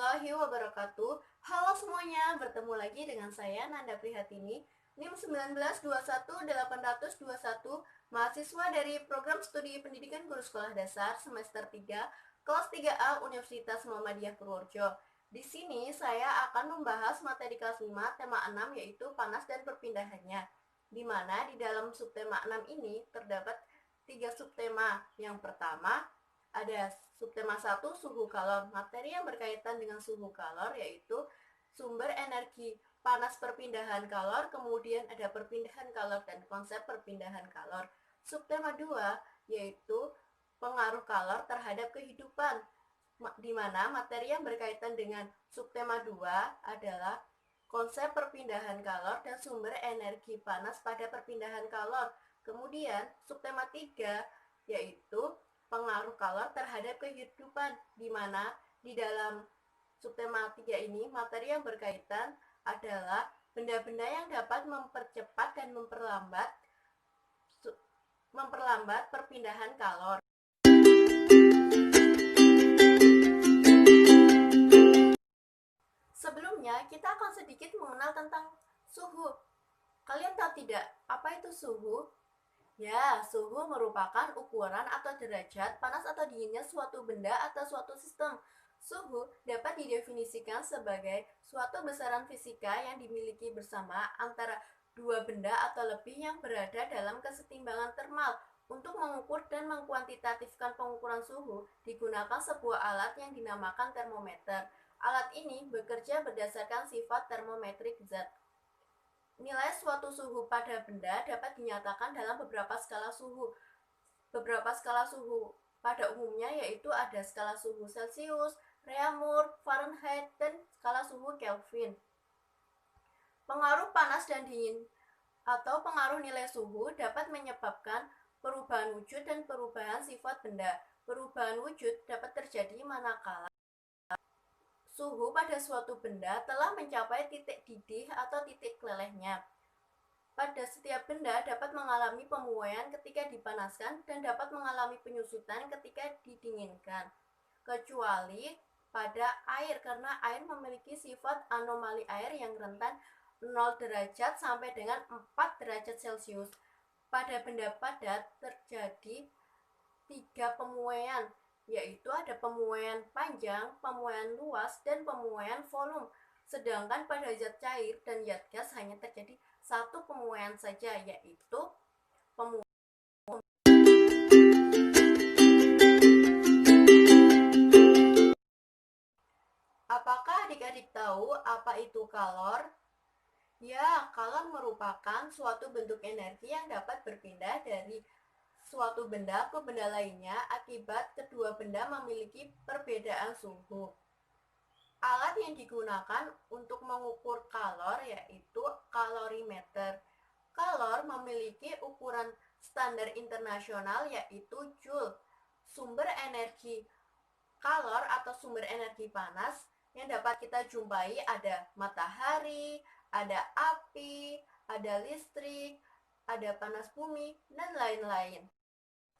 warahmatullahi wabarakatuh. Halo semuanya, bertemu lagi dengan saya Nanda Prihatini, NIM 1921-821, mahasiswa dari Program Studi Pendidikan Guru Sekolah Dasar semester 3, kelas 3A Universitas Muhammadiyah Purworejo. Di sini saya akan membahas materi kelas 5, tema 6, yaitu panas dan perpindahannya. Di mana di dalam subtema 6 ini terdapat 3 subtema. Yang pertama, ada subtema 1, suhu kalor. Materi yang berkaitan dengan suhu kalor yaitu sumber energi panas perpindahan kalor, kemudian ada perpindahan kalor dan konsep perpindahan kalor. Subtema 2 yaitu pengaruh kalor terhadap kehidupan, di mana materi yang berkaitan dengan subtema 2 adalah konsep perpindahan kalor dan sumber energi panas pada perpindahan kalor. Kemudian subtema 3 yaitu pengaruh kalor terhadap kehidupan, di mana di dalam subtema 3 ini materi yang berkaitan adalah benda-benda yang dapat mempercepat dan memperlambat perpindahan kalor. Sebelumnya, kita akan sedikit mengenal tentang suhu. Kalian tahu tidak, apa itu suhu? Ya, suhu merupakan ukuran atau derajat panas atau dinginnya suatu benda atau suatu sistem. Suhu dapat didefinisikan sebagai suatu besaran fisika yang dimiliki bersama antara dua benda atau lebih yang berada dalam kesetimbangan termal. Untuk mengukur dan mengkuantitatifkan pengukuran suhu, digunakan sebuah alat yang dinamakan termometer. Alat ini bekerja berdasarkan sifat termometrik zat. Nilai suatu suhu pada benda dapat dinyatakan dalam beberapa skala suhu. Beberapa skala suhu pada umumnya yaitu ada skala suhu Celcius, Reaumur, Fahrenheit, dan skala suhu Kelvin. Pengaruh panas dan dingin atau pengaruh nilai suhu dapat menyebabkan perubahan wujud dan perubahan sifat benda. Perubahan wujud dapat terjadi manakala suhu pada suatu benda telah mencapai titik didih atau titik lelehnya. Pada setiap benda dapat mengalami pemuaian ketika dipanaskan dan dapat mengalami penyusutan ketika didinginkan. Kecuali pada air, karena air memiliki sifat anomali air yang rentan 0 derajat sampai dengan 4 derajat Celcius. Pada benda padat terjadi 3 pemuaian, yaitu ada pemuaian panjang, pemuaian luas, dan pemuaian volume. Sedangkan pada zat cair dan zat gas hanya terjadi 1 pemuaian saja, yaitu pemuaian. Apakah adik-adik tahu apa itu kalor? Ya, kalor merupakan suatu bentuk energi yang dapat berpindah dari suatu benda ke benda lainnya akibat kedua benda memiliki perbedaan suhu. Alat yang digunakan untuk mengukur kalor yaitu kalorimeter. Kalor memiliki ukuran standar internasional yaitu Joule. Sumber energi kalor atau sumber energi panas yang dapat kita jumpai ada matahari, ada api, ada listrik, ada panas bumi, dan lain-lain.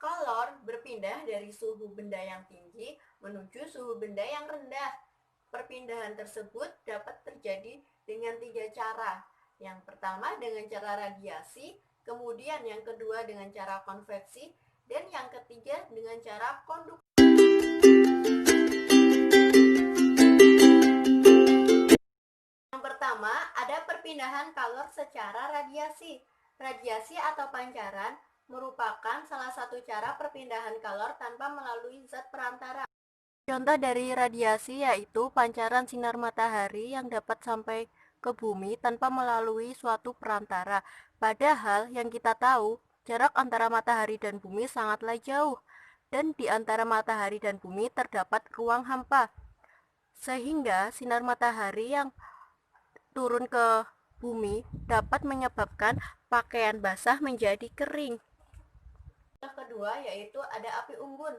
Kalor berpindah dari suhu benda yang tinggi menuju suhu benda yang rendah. Perpindahan tersebut dapat terjadi dengan 3 cara. Yang pertama dengan cara radiasi, kemudian yang kedua dengan cara konveksi, dan yang ketiga dengan cara konduksi. Yang pertama ada perpindahan kalor secara radiasi. Radiasi atau pancaran merupakan salah satu cara perpindahan kalor tanpa melalui zat perantara. Contoh dari radiasi yaitu pancaran sinar matahari yang dapat sampai ke bumi tanpa melalui suatu perantara. Padahal yang kita tahu, jarak antara matahari dan bumi sangatlah jauh, dan di antara matahari dan bumi terdapat ruang hampa. Sehingga sinar matahari yang turun ke bumi dapat menyebabkan pakaian basah menjadi kering. Yang kedua yaitu ada api unggun.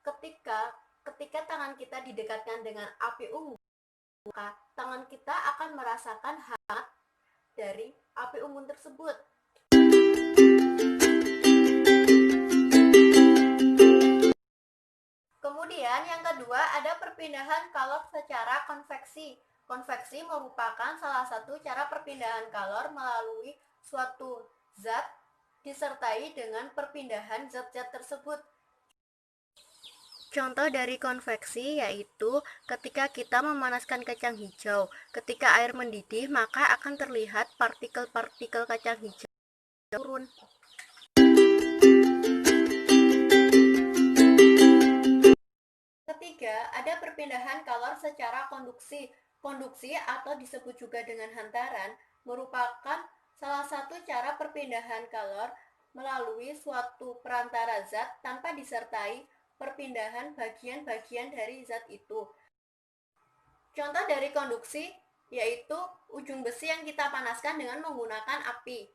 Ketika tangan kita didekatkan dengan api unggun, maka tangan kita akan merasakan hangat dari api unggun tersebut. Kemudian Kemudian yang kedua ada perpindahan kalor secara konveksi. Konveksi merupakan salah satu cara perpindahan kalor melalui suatu zat disertai dengan perpindahan zat-zat tersebut. Contoh dari konveksi yaitu ketika kita memanaskan kacang hijau. Ketika air mendidih, maka akan terlihat partikel-partikel kacang hijau turun. Ketiga, ada perpindahan kalor secara konduksi. Konduksi atau disebut juga dengan hantaran merupakan salah satu cara perpindahan kalor melalui suatu perantara zat tanpa disertai perpindahan bagian-bagian dari zat itu. Contoh dari konduksi yaitu ujung besi yang kita panaskan dengan menggunakan api.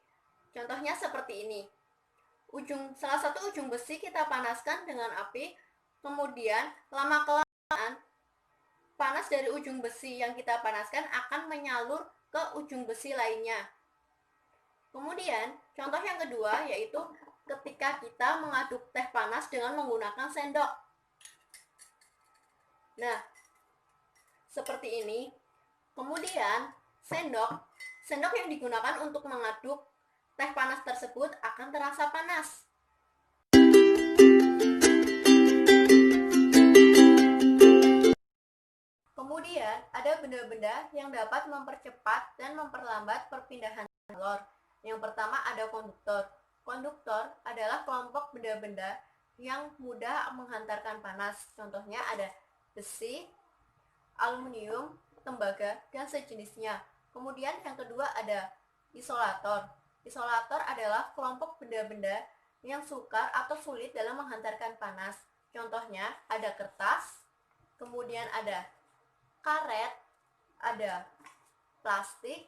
Contohnya seperti ini. Salah satu ujung besi kita panaskan dengan api, kemudian lama-kelamaan panas dari ujung besi yang kita panaskan akan menyalur ke ujung besi lainnya. Kemudian, contoh yang kedua yaitu ketika kita mengaduk teh panas dengan menggunakan sendok. Nah, seperti ini. Kemudian, sendok yang digunakan untuk mengaduk teh panas tersebut akan terasa panas. Kemudian, ada benda-benda yang dapat mempercepat dan memperlambat perpindahan kalor. Yang pertama ada konduktor. Konduktor adalah kelompok benda-benda yang mudah menghantarkan panas. Contohnya ada besi, aluminium, tembaga, dan sejenisnya. Kemudian yang kedua ada isolator. Isolator adalah kelompok benda-benda yang sukar atau sulit dalam menghantarkan panas. Contohnya ada kertas, kemudian ada karet, ada plastik,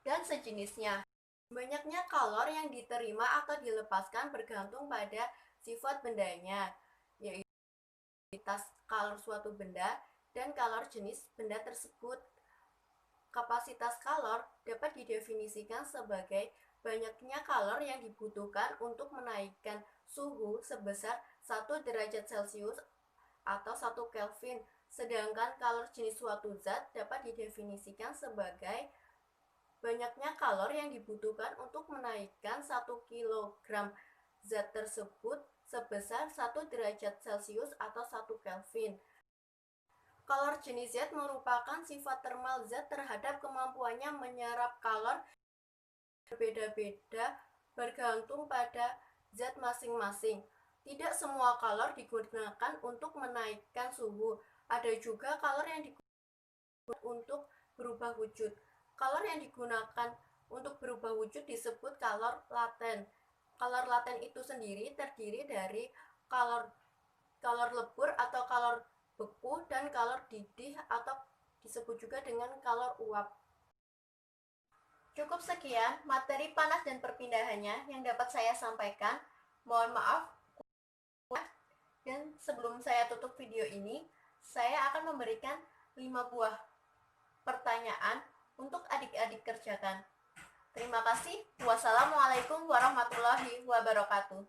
dan sejenisnya. Banyaknya kalor yang diterima atau dilepaskan bergantung pada sifat bendanya, yaitu kapasitas kalor suatu benda dan kalor jenis benda tersebut. Kapasitas kalor dapat didefinisikan sebagai banyaknya kalor yang dibutuhkan untuk menaikkan suhu sebesar 1 derajat Celcius atau 1 Kelvin. Sedangkan kalor jenis suatu zat dapat didefinisikan sebagai banyaknya kalor yang dibutuhkan untuk menaikkan 1 kg zat tersebut sebesar 1 derajat Celcius atau 1 Kelvin. Kalor jenis zat merupakan sifat termal zat terhadap kemampuannya menyerap kalor berbeda-beda bergantung pada zat masing-masing. Tidak semua kalor digunakan untuk menaikkan suhu. Ada juga kalor yang digunakan untuk berubah wujud. Kalor yang digunakan untuk berubah wujud disebut kalor laten. Kalor laten itu sendiri terdiri dari kalor lebur atau kalor beku dan kalor didih atau disebut juga dengan kalor uap. Cukup sekian materi panas dan perpindahannya yang dapat saya sampaikan. Mohon maaf. Dan sebelum saya tutup video ini, saya akan memberikan 5 buah pertanyaan untuk adik-adik kerjakan. Terima kasih. Wassalamualaikum warahmatullahi wabarakatuh.